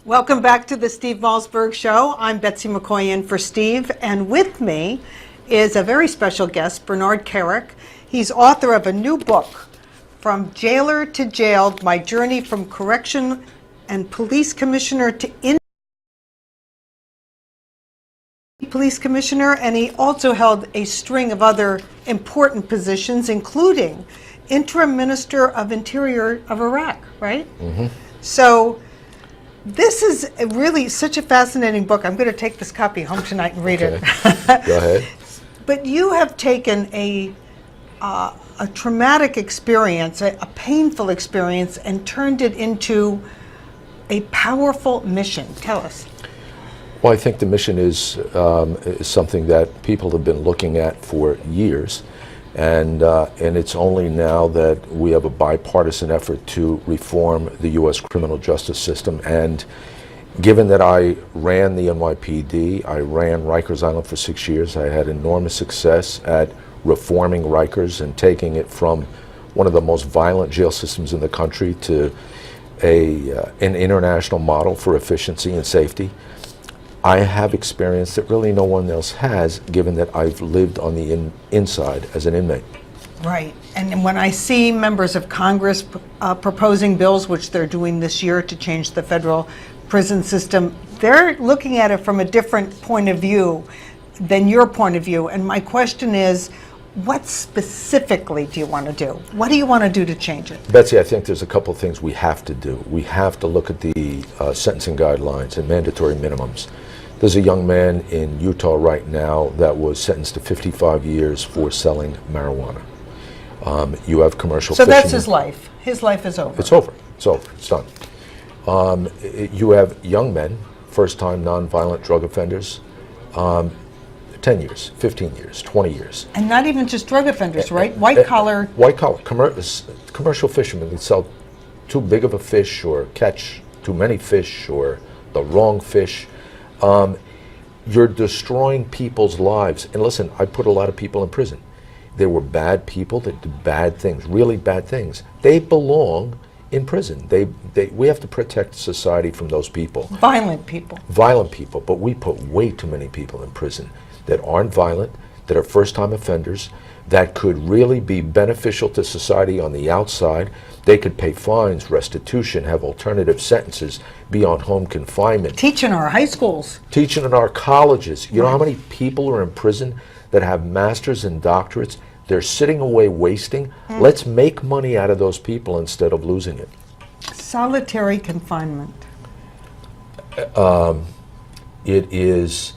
Welcome back to the Steve Malzberg Show. I'm Betsy McCoy in for Steve, and with me is a very special guest, Bernard Kerik. He's author of a new book, From Jailer to Jailed, My Journey from Correction and Police Commissioner to Police Commissioner, and he also held a string of other important positions, including Interim Minister of Interior of Iraq, right? Mm-hmm. So this is really such a fascinating book. I'm going to take this copy home tonight and read it. Go ahead. But you have taken a traumatic experience, a painful experience, and turned it into a powerful mission. Tell us. Well, I think the mission is something that people have been looking at for years, and it's only now that we have a bipartisan effort to reform the U.S. criminal justice system. And given that I ran the NYPD, I ran Rikers Island for 6 years, I had enormous success at reforming Rikers and taking it from one of the most violent jail systems in the country to an international model for efficiency and safety. I have experience that really no one else has, given that I've lived on the inside as an inmate. Right. And when I see members of Congress proposing bills, which they're doing this year to change the federal prison system, they're looking at it from a different point of view than your point of view. And my question is, what specifically do you want to do? What do you want to do to change it? Betsy, I think there's a couple of things we have to do. We have to look at the sentencing guidelines and mandatory minimums. There's a young man in Utah right now that was sentenced to 55 years for selling marijuana. You have commercial So fishermen. that's his life. His life is over. It's over. It's over. It's done. You have young men, first-time nonviolent drug offenders, 10 years, 15 years, 20 years. And not even just drug offenders, right? White collar. White collar. Commercial fishermen can sell too big of a fish or catch too many fish or the wrong fish. You're destroying people's lives. And listen, I put a lot of people in prison. They were bad people that did bad things, really bad things. They belong in prison. We have to protect society from those people. Violent people. Violent people, but we put way too many people in prison that aren't violent, that are first-time offenders, that could really be beneficial to society on the outside. They could pay fines, restitution, have alternative sentences, be on home confinement. Teach in our high schools. Teaching in our colleges. You know how many people are in prison that have masters and doctorates? They're sitting away wasting. Let's make money out of those people instead of losing it. Solitary confinement. It is,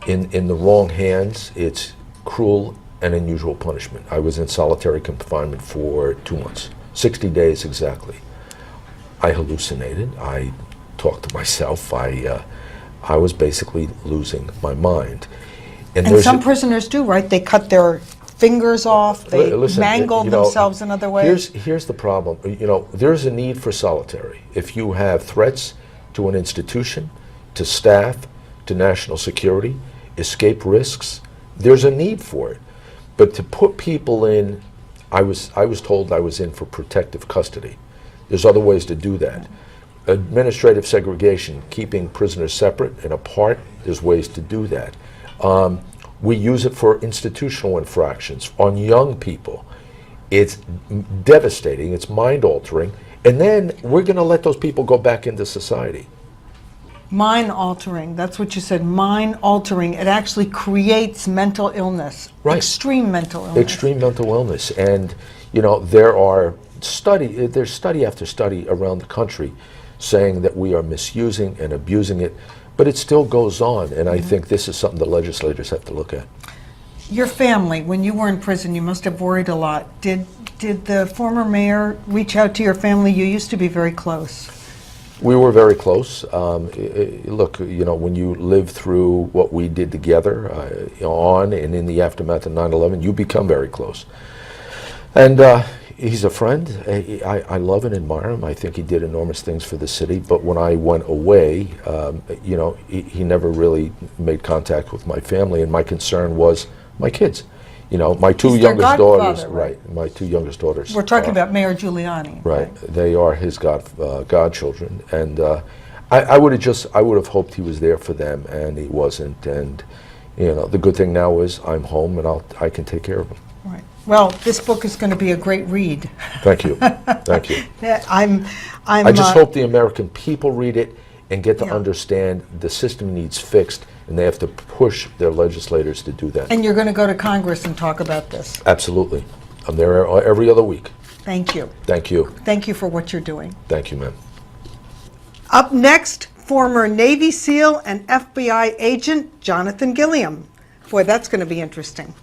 in the wrong hands, it's cruel and unusual punishment. I was in solitary confinement for 2 months, 60 days exactly. I hallucinated. I talked to myself. I was basically losing my mind. And some prisoners do, right? They cut their fingers off. They mangle themselves in other ways. Here's the problem. There's a need for solitary. If you have threats to an institution, to staff, to national security, escape risks, there's a need for it. But to put people in, I was told I was in for protective custody. There's other ways to do that. Administrative segregation, keeping prisoners separate and apart, there's ways to do that. We use it for institutional infractions on young people. It's devastating, it's mind-altering, and then we're going to let those people go back into society. Mind-altering, that's what you said, mind-altering. It actually creates mental illness, right. Extreme mental illness. Extreme mental illness, and there's study after study around the country saying that we are misusing and abusing it, but it still goes on, and I think this is something the legislators have to look at. Your family, when you were in prison, you must have worried a lot. Did the former mayor reach out to your family? You used to be very close. We were very close. Look, when you live through what we did together on and in the aftermath of 9/11, you become very close. And he's a friend. I love and admire him. I think he did enormous things for the city. But when I went away, he never really made contact with my family. And my concern was my kids. My two youngest daughters. Right. My two youngest daughters. We're talking about Mayor Giuliani. Right. They are his godchildren. And I would have hoped he was there for them, and he wasn't. And the good thing now is I'm home, and I can take care of him. Right. Well, this book is going to be a great read. Thank you, thank you. I I just hope the American people read it and get to Yeah. understand the system needs fixed, and they have to push their legislators to do that. And you're going to go to Congress and talk about this. Absolutely. I'm there every other week. Thank you. Thank you. Thank you for what you're doing. Thank you, ma'am. Up next, former Navy SEAL and FBI agent Jonathan Gilliam. Boy, that's going to be interesting.